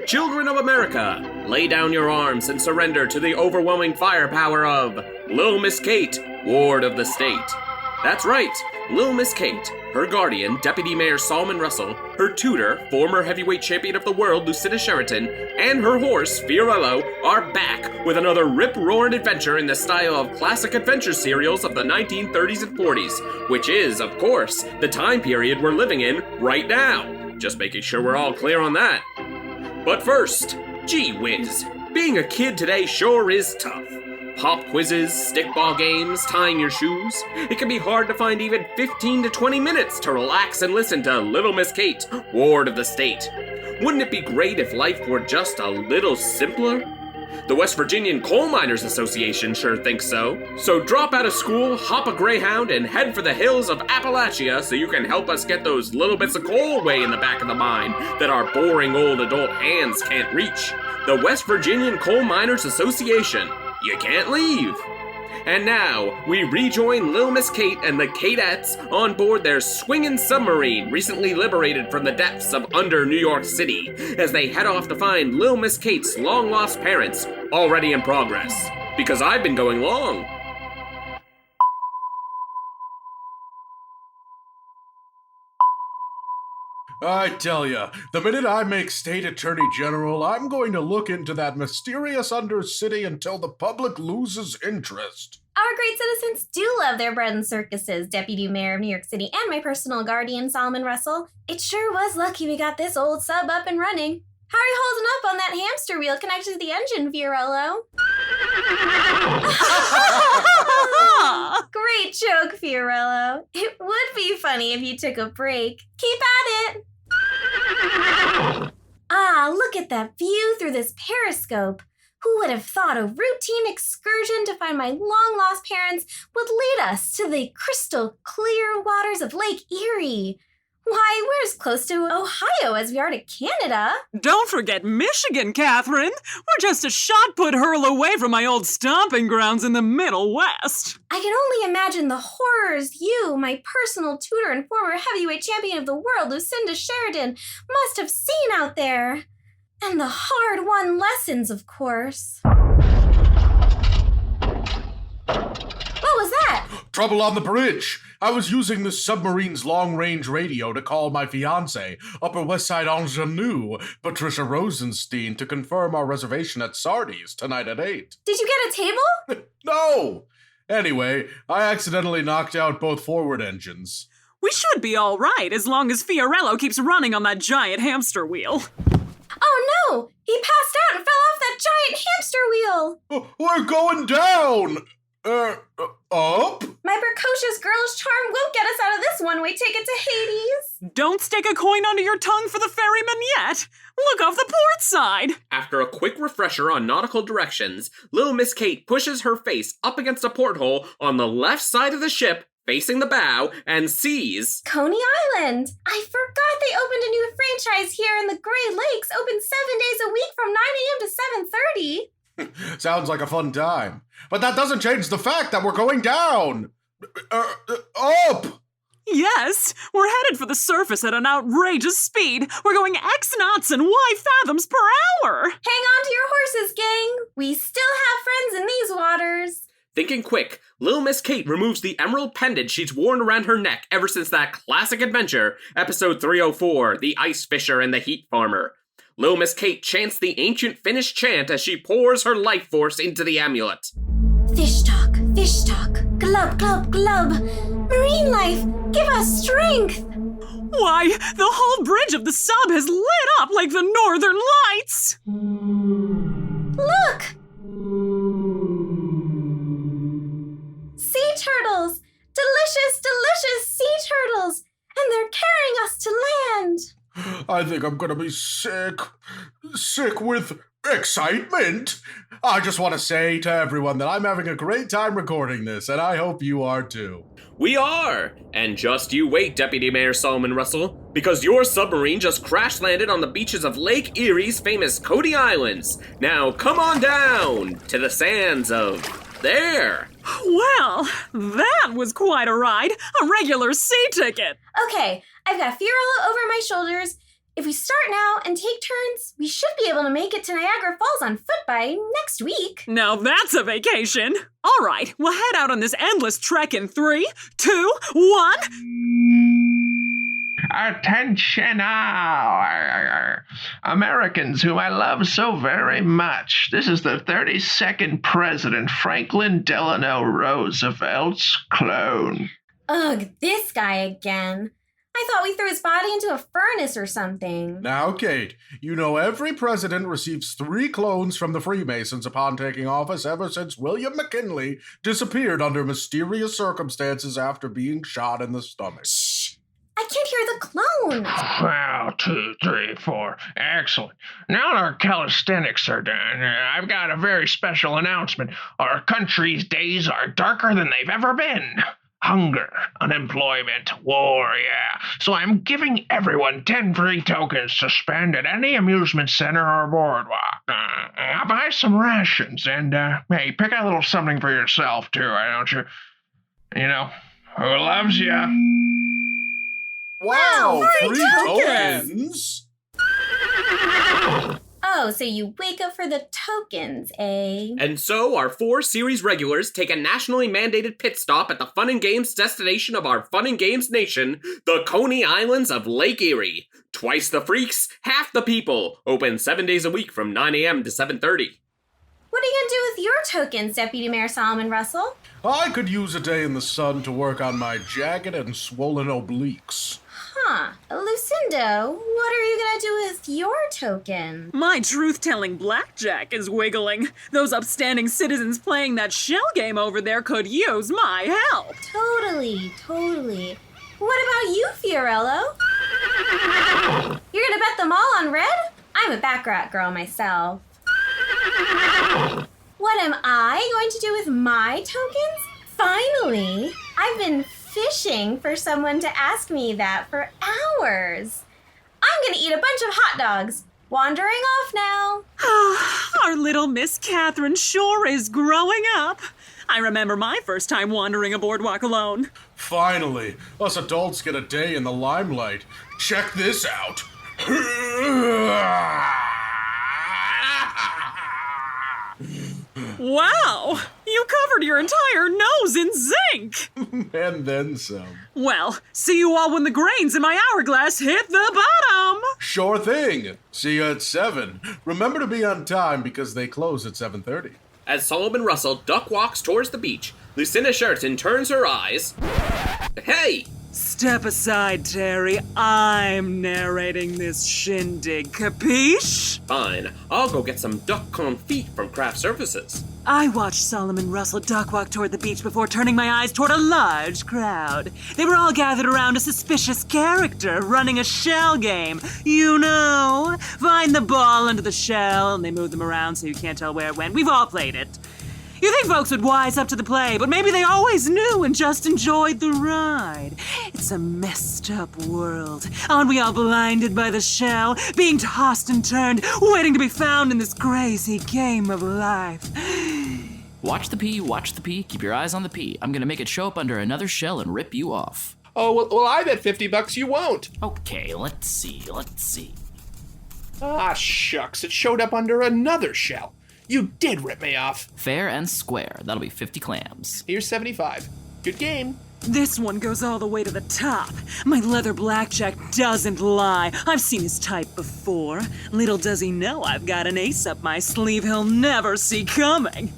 Children of America, lay down your arms and surrender to the overwhelming firepower of Little Miss Kate, Ward of the State. That's right, Little Miss Kate, her guardian, Deputy Mayor Solomon Russell, her tutor, former heavyweight champion of the world, Lucinda Sheraton, and her horse, Fiorello, are back with another rip-roaring adventure in the style of classic adventure serials of the 1930s and 40s, which is, of course, the time period we're living in right now. Just making sure we're all clear on that. But first, gee whiz, being a kid today sure is tough. Pop quizzes, stickball games, tying your shoes. It can be hard to find even 15 to 20 minutes to relax and listen to Little Miss Kate, Ward of the State. Wouldn't it be great if life were just a little simpler? The West Virginian Coal Miners Association sure thinks so. So drop out of school, hop a Greyhound, and head for the hills of Appalachia so you can help us get those little bits of coal way in the back of the mine that our boring old adult hands can't reach. The West Virginian Coal Miners Association. You can't leave. And now, we rejoin Lil Miss Kate and the Kateettes on board their swinging submarine recently liberated from the depths of under New York City as they head off to find Lil Miss Kate's long-lost parents, already in progress. Because I've been going long. I tell ya, the minute I make State Attorney General, I'm going to look into that mysterious Undercity until the public loses interest. Our great citizens do love their bread and circuses, Deputy Mayor of New York City and my personal guardian, Solomon Russell. It sure was lucky we got this old sub up and running. How are you holding up on that hamster wheel connected to the engine, Fiorello? Great joke, Fiorello. It would be funny if you took a break. Keep at it. Ah, look at that view through this periscope. Who would have thought a routine excursion to find my long-lost parents would lead us to the crystal clear waters of Lake Erie? Why, we're as close to Ohio as we are to Canada. Don't forget Michigan, Catherine. We're just a shot-put hurl away from my old stomping grounds in the Middle West. I can only imagine the horrors you, my personal tutor and former heavyweight champion of the world, Lucinda Sheridan, must have seen out there. And the hard-won lessons, of course. What was that? Trouble on the bridge. I was using the submarine's long-range radio to call my fiancée, Upper West Side ingenue, Patricia Rosenstein, to confirm our reservation at Sardi's tonight at 8. Did you get a table? No! Anyway, I accidentally knocked out both forward engines. We should be all right as long as Fiorello keeps running on that giant hamster wheel. Oh no! He passed out and fell off that giant hamster wheel! We're going down! Up? My precocious girlish charm won't get us out of this one-way ticket to Hades. Don't stick a coin under your tongue for the ferryman yet. Look off the port side. After a quick refresher on nautical directions, Little Miss Kate pushes her face up against a porthole on the left side of the ship, facing the bow, and sees Coney Island. I forgot they opened a new franchise here in the Great Lakes, open 7 days a week from 9 a.m. to 7:30. Sounds like a fun time. But that doesn't change the fact that we're going down. Up! Yes, we're headed for the surface at an outrageous speed. We're going X knots and Y fathoms per hour. Hang on to your horses, gang. We still have friends in these waters. Thinking quick, Little Miss Kate removes the emerald pendant she's worn around her neck ever since that classic adventure, episode 304, The Ice Fisher and the Heat Farmer. Little Miss Kate chants the ancient Finnish chant as she pours her life force into the amulet. Fish talk, glub, glub, glub. Marine life, give us strength. Why, the whole bridge of the sub has lit up like the Northern Lights. Look! Sea turtles! Delicious sea turtles! And they're carrying us to land! I think I'm gonna be sick with excitement. I just want to say to everyone that I'm having a great time recording this, and I hope you are too. We are! And just you wait, Deputy Mayor Solomon Russell, because your submarine just crash-landed on the beaches of Lake Erie's famous Coney Islands. Now come on down to the sands of there. Well, that was quite a ride. A regular sea ticket. Okay, I've got Fiorello over my shoulders. If we start now and take turns, we should be able to make it to Niagara Falls on foot by next week. Now that's a vacation. All right, we'll head out on this endless trek in 3, 2, 1. Attention Americans whom I love so very much. This is the 32nd President Franklin Delano Roosevelt's clone. Ugh, this guy again. I thought we threw his body into a furnace or something. Now, Kate, you know every president receives 3 clones from the Freemasons upon taking office ever since William McKinley disappeared under mysterious circumstances after being shot in the stomach. Shh! I can't hear the clone. Well, 2, 3, 4. Excellent. Now that our calisthenics are done, I've got a very special announcement. Our country's days are darker than they've ever been. Hunger, unemployment, war, yeah. So I'm giving everyone 10 free tokens to spend at any amusement center or boardwalk. I'll buy some rations and, hey, pick a little something for yourself, too, don't you? You know, who loves ya? Wow, free 3 tokens! tokens? Oh, so you wake up for the tokens, eh? And so our 4 series regulars take a nationally mandated pit stop at the fun and games destination of our fun and games nation, the Coney Islands of Lake Erie. Twice the freaks, half the people. Open 7 days a week from 9 a.m. to 7:30. What are you gonna do with your tokens, Deputy Mayor Solomon Russell? I could use a day in the sun to work on my jagged and swollen obliques. Huh. Lucinda, what are you gonna do with your token? My truth-telling blackjack is wiggling. Those upstanding citizens playing that shell game over there could use my help. Totally. What about you, Fiorello? You're gonna bet them all on red? I'm a baccarat girl myself. What am I going to do with my tokens? Finally! I've been fishing for someone to ask me that for hours. I'm gonna eat a bunch of hot dogs. Wandering off now. Our little Miss Catherine sure is growing up. I remember my first time wandering a boardwalk alone. Finally, us adults get a day in the limelight. Check this out. Wow! You covered your entire nose in zinc! And then some. Well, see you all when the grains in my hourglass hit the bottom! Sure thing. See you at 7. Remember to be on time because they close at 7:30. As Solomon Russell duck walks towards the beach, Lucinda Sherton turns her eyes. Hey! Step aside, Terry. I'm narrating this shindig, capiche? Fine, I'll go get some duck confit from craft services. I watched Solomon Russell duck walk toward the beach before turning my eyes toward a large crowd. They were all gathered around a suspicious character running a shell game. You know, find the ball under the shell and they move them around so you can't tell where it went. We've all played it. You think folks would wise up to the play, but maybe they always knew and just enjoyed the ride. It's a messed up world. Aren't we all blinded by the shell, being tossed and turned, waiting to be found in this crazy game of life? Watch the pee, keep your eyes on the pee. I'm gonna make it show up under another shell and rip you off. Oh, well I bet $50 you won't. Okay, let's see. Ah, shucks, it showed up under another shell. You did rip me off. Fair and square, that'll be 50 clams. Here's 75. Good game. This one goes all the way to the top. My leather blackjack doesn't lie. I've seen his type before. Little does he know I've got an ace up my sleeve he'll never see coming.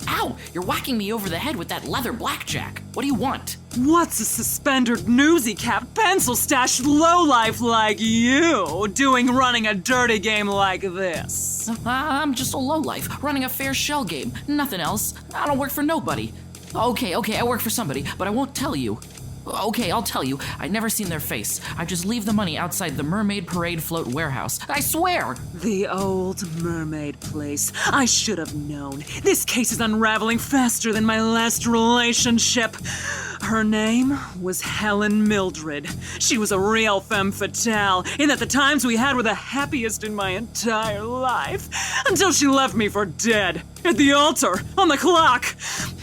Ow! You're whacking me over the head with that leather blackjack. What do you want? What's a suspendered newsy cap pencil stash lowlife like you doing running a dirty game like this? I'm just a lowlife, running a fair shell game. Nothing else. I don't work for nobody. Okay, I work for somebody, but I won't tell you. Okay, I'll tell you. I've never seen their face. I just leave the money outside the Mermaid Parade Float warehouse. I swear! The old mermaid place. I should have known. This case is unraveling faster than my last relationship. Her name was Helen Mildred. She was a real femme fatale, in that the times we had were the happiest in my entire life, until she left me for dead. At the altar, on the clock.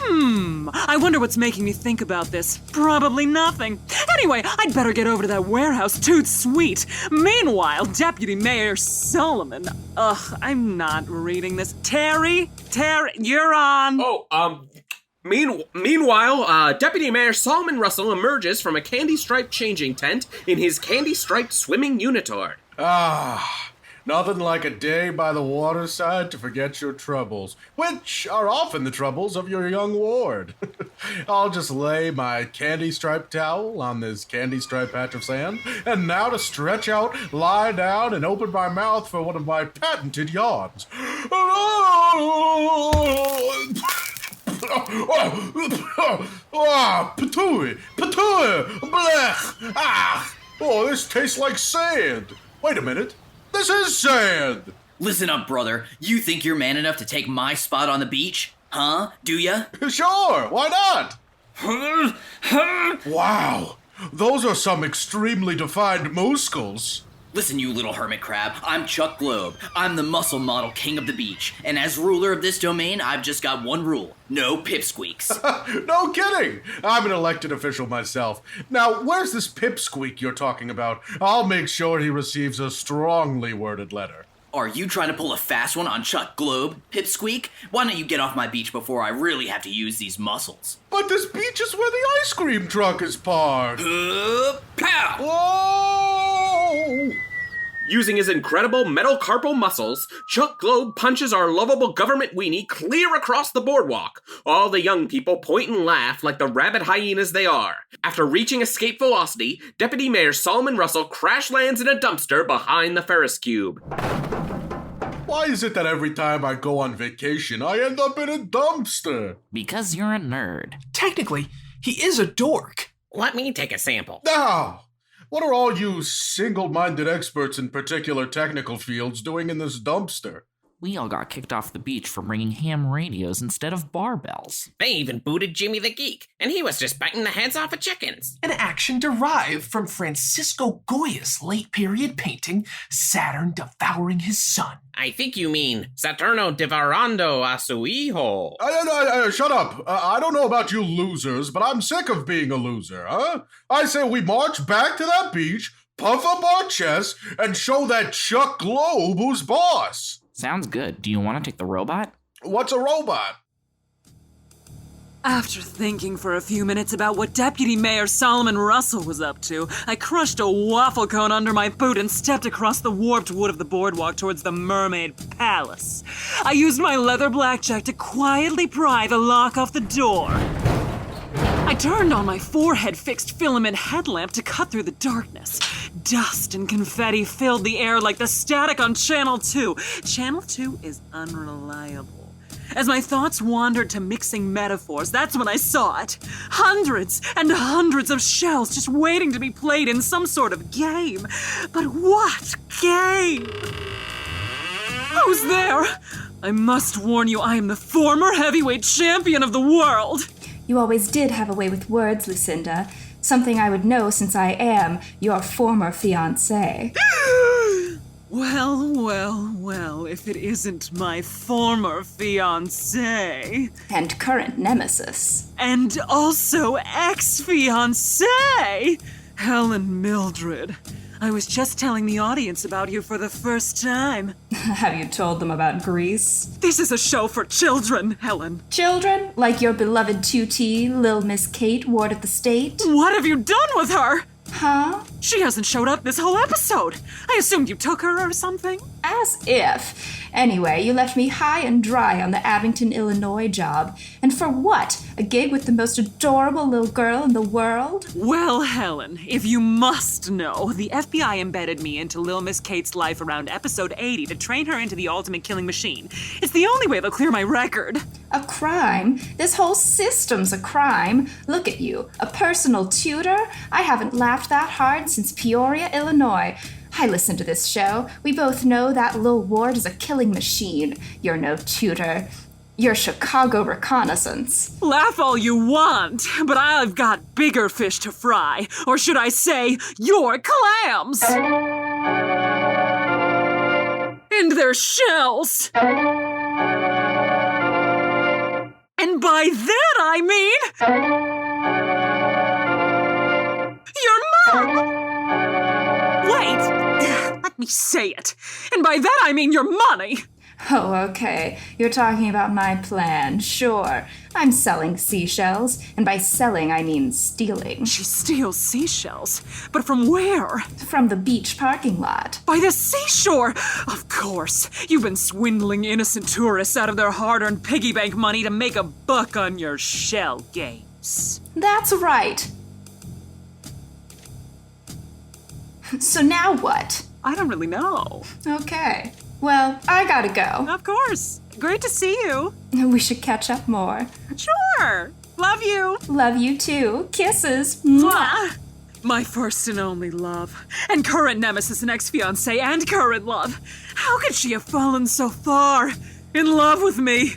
I wonder what's making me think about this. Probably nothing. Anyway, I'd better get over to that warehouse, toot sweet. Meanwhile, Deputy Mayor Solomon... I'm not reading this. Terry, you're on. Meanwhile, Deputy Mayor Solomon Russell emerges from a candy-striped changing tent in his candy-striped swimming unitard. Nothing like a day by the waterside to forget your troubles, which are often the troubles of your young ward. I'll just lay my candy-striped towel on this candy-striped patch of sand, and now to stretch out, lie down, and open my mouth for one of my patented yawns. Patooey, blech, this tastes like sand. Wait a minute. This is sand! Listen up, brother. You think you're man enough to take my spot on the beach? Huh? Do ya? Sure, why not? Wow, those are some extremely defined muscles. Listen, you little hermit crab. I'm Chuck Globe. I'm the muscle model king of the beach. And as ruler of this domain, I've just got one rule. No pipsqueaks. No kidding! I'm an elected official myself. Now, where's this pipsqueak you're talking about? I'll make sure he receives a strongly worded letter. Are you trying to pull a fast one on Chuck Globe, pipsqueak? Why don't you get off my beach before I really have to use these muscles? But this beach is where the ice cream truck is parked. Pow! Whoa! Using his incredible metal carpal muscles, Chuck Globe punches our lovable government weenie clear across the boardwalk. All the young people point and laugh like the rabid hyenas they are. After reaching escape velocity, Deputy Mayor Solomon Russell crash lands in a dumpster behind the Ferris cube. Why is it that every time I go on vacation, I end up in a dumpster? Because you're a nerd. Technically, he is a dork. Let me take a sample. Now, what are all you single-minded experts in particular technical fields doing in this dumpster? We all got kicked off the beach for bringing ham radios instead of barbells. They even booted Jimmy the Geek, and he was just biting the heads off of chickens. An action derived from Francisco Goya's late-period painting, Saturn Devouring His Son. I think you mean Saturno devorando a su hijo. Shut up. I don't know about you losers, but I'm sick of being a loser, huh? I say we march back to that beach, puff up our chests, and show that Chuck Globe who's boss. Sounds good. Do you want to take the robot? What's a robot? After thinking for a few minutes about what Deputy Mayor Solomon Russell was up to, I crushed a waffle cone under my boot and stepped across the warped wood of the boardwalk towards the Mermaid Palace. I used my leather blackjack to quietly pry the lock off the door. I turned on my forehead-fixed filament headlamp to cut through the darkness. Dust and confetti filled the air like the static on Channel 2. Channel 2 is unreliable. As my thoughts wandered to mixing metaphors, that's when I saw it. Hundreds and hundreds of shells just waiting to be played in some sort of game. But what game? Who's there? I must warn you, I am the former heavyweight champion of the world. You always did have a way with words, Lucinda. Something I would know since I am your former fiancé. Well, if it isn't my former fiancé. And current nemesis. And also ex-fiancé! Helen Mildred. I was just telling the audience about you for the first time. Have you told them about Greece? This is a show for children, Helen. Children? Like your beloved 2T, Lil Miss Kate, ward of the state? What have you done with her? Huh? She hasn't showed up this whole episode. I assumed you took her or something. As if. Anyway, you left me high and dry on the Abington, Illinois job. And for what? A gig with the most adorable little girl in the world? Well, Helen, if you must know, the FBI embedded me into Lil Miss Kate's life around episode 80 to train her into the ultimate killing machine. It's the only way they'll clear my record. A crime? This whole system's a crime. Look at you, a personal tutor? I haven't laughed that hard since Peoria, Illinois. I listen to this show. We both know that Lil Ward is a killing machine. You're no tutor. your Chicago reconnaissance. Laugh all you want, but I've got bigger fish to fry. Or should I say, your clams! And their shells! And by that I mean... your mom! Wait, let me say it. And by that I mean your money. Oh, okay. You're talking about my plan. Sure. I'm selling seashells, and by selling I mean stealing. She steals seashells, but from where? From the beach parking lot. By the seashore! Of course. You've been swindling innocent tourists out of their hard-earned piggy bank money to make a buck on your shell games. That's right. So now what? I don't really know. Okay. Well, I gotta go. Of course. Great to see you. We should catch up more. Sure. Love you. Love you too. Kisses. Mwah. My first and only love. And current nemesis and ex-fiancé and current love. How could she have fallen so far? In love with me?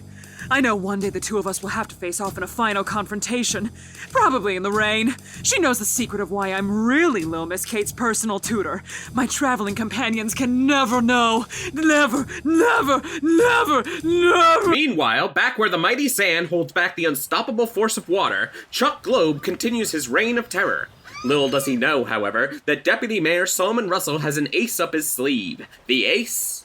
I know one day the two of us will have to face off in a final confrontation. Probably in the rain. She knows the secret of why I'm really Lil Miss Kate's personal tutor. My traveling companions can never know. Never, never, never, never. Meanwhile, back where the mighty sand holds back the unstoppable force of water, Chuck Globe continues his reign of terror. Little does he know, however, that Deputy Mayor Solomon Russell has an ace up his sleeve. The ace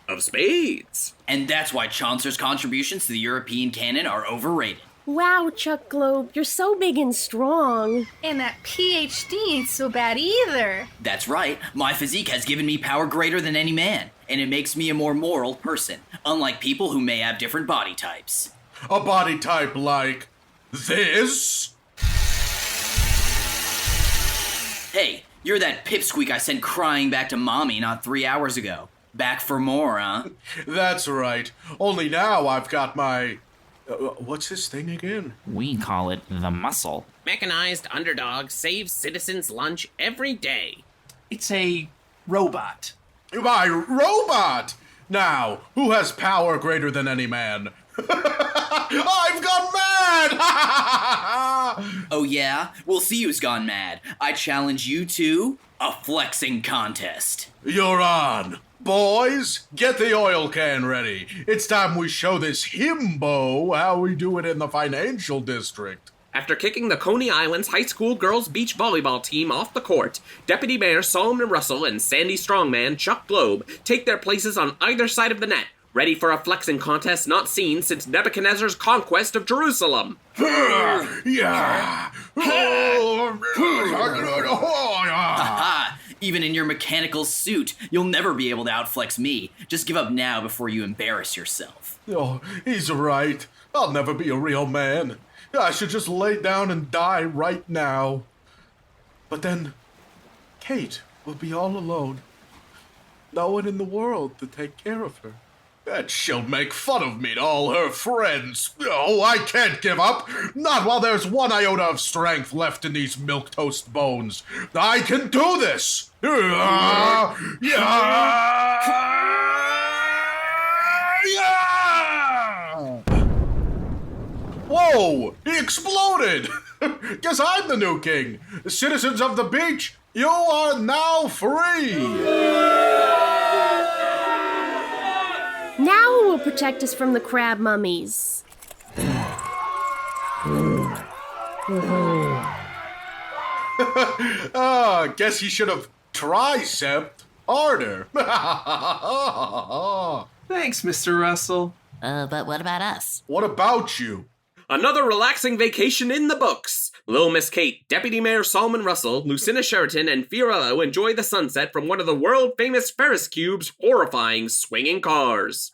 of spades. And that's why Chaucer's contributions to the European canon are overrated. Wow, Chuck Globe, you're so big and strong. And that PhD ain't so bad either. That's right. My physique has given me power greater than any man, and it makes me a more moral person, unlike people who may have different body types. A body type like this? Hey, you're that pipsqueak I sent crying back to mommy not 3 hours ago. Back for more, huh? That's right. Only now I've got my... what's this thing again? We call it the muscle. Mechanized underdog saves citizens lunch every day. It's a robot. My robot! Now, who has power greater than any man? I've gone mad! Oh yeah? We'll see who's gone mad. I challenge you to a flexing contest. You're on. Boys, get the oil can ready. It's time we show this himbo how we do it in the financial district. After kicking the Coney Island's high school girls beach volleyball team off the court, Deputy Mayor Solomon Russell and Sandy Strongman Chuck Globe take their places on either side of the net, ready for a flexing contest not seen since Nebuchadnezzar's conquest of Jerusalem. Yeah. Haha! Even in your mechanical suit, you'll never be able to outflex me. Just give up now before you embarrass yourself. Oh, he's right. I'll never be a real man. I should just lay down and die right now. But then, Kate will be all alone. No one in the world to take care of her. And she'll make fun of me to all her friends. Oh, I can't give up. Not while there's one iota of strength left in these milquetoast bones. I can do this. Yeah. Whoa! He exploded! Guess I'm the new king. Citizens of the beach, you are now free! Now who will protect us from the crab mummies? Guess you should have tricepped harder. Thanks, Mr. Russell. But what about us? What about you? Another relaxing vacation in the books. Lil Miss Kate, Deputy Mayor Solomon Russell, Lucinda Sheraton, and Furey enjoy the sunset from one of the world-famous Ferris Cube's horrifying swinging cars.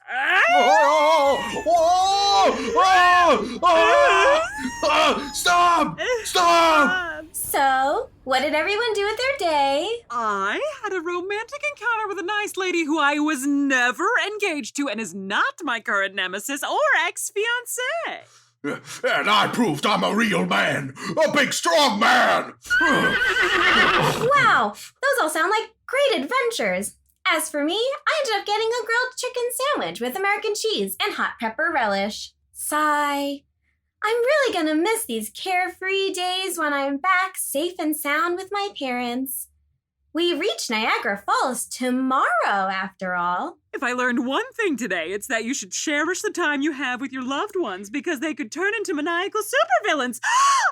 Stop! Stop! So, what did everyone do with their day? I had a romantic encounter with a nice lady who I was never engaged to and is not my current nemesis or ex-fiancé. And I proved I'm a real man. A big, strong man. Wow, those all sound like great adventures. As for me, I ended up getting a grilled chicken sandwich with American cheese and hot pepper relish. Sigh. I'm really gonna miss these carefree days when I'm back safe and sound with my parents. We reach Niagara Falls tomorrow, after all. If I learned one thing today, it's that you should cherish the time you have with your loved ones because they could turn into maniacal supervillains.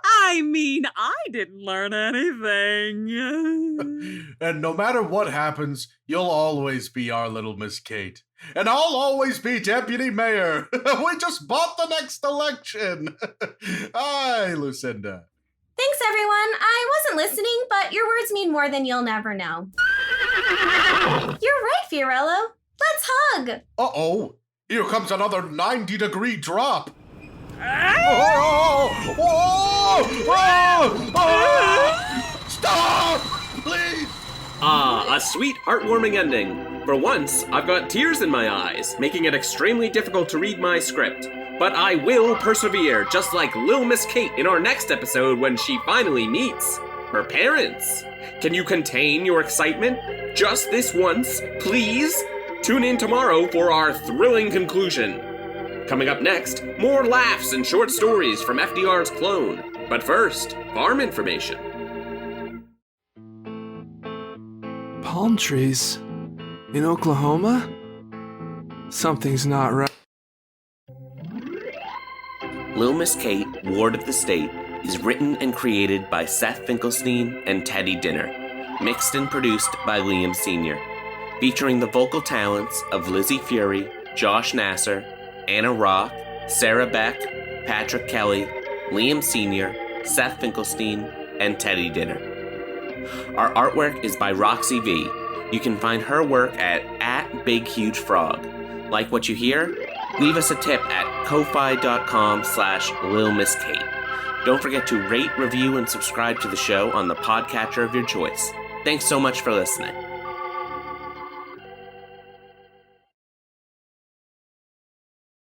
I mean, I didn't learn anything. And no matter what happens, you'll always be our little Miss Kate. And I'll always be deputy mayor. We just bought the next election. Hi, Lucinda. Thanks, everyone. I wasn't listening, but your words mean more than you'll never know. You're right, Fiorello. Let's hug. Uh-oh. Here comes another 90-degree drop. Stop! Please! Ah, a sweet, heartwarming ending. For once, I've got tears in my eyes, making it extremely difficult to read my script. But I will persevere, just like Lil Miss Kate in our next episode when she finally meets her parents. Can you contain your excitement? Just this once, please? Tune in tomorrow for our thrilling conclusion. Coming up next, more laughs and short stories from FDR's clone. But first, farm information. Palm trees? In Oklahoma? Something's not right. Lil Miss Kate, Ward of the State, is written and created by Seth Finkelstein and Teddy Dinner, mixed and produced by Liam Sr., featuring the vocal talents of Lizzy Furey, Josh Nasser, Anna Roth, Sarah Beck, Patrick Kelly, Liam Sr., Seth Finkelstein, and Teddy Dinner. Our artwork is by Roxy V. You can find her work at @BigHugeFrog. Like what you hear? Leave us a tip at ko-fi.com/LilMissKate. Don't forget to rate, review, and subscribe to the show on the podcatcher of your choice. Thanks so much for listening.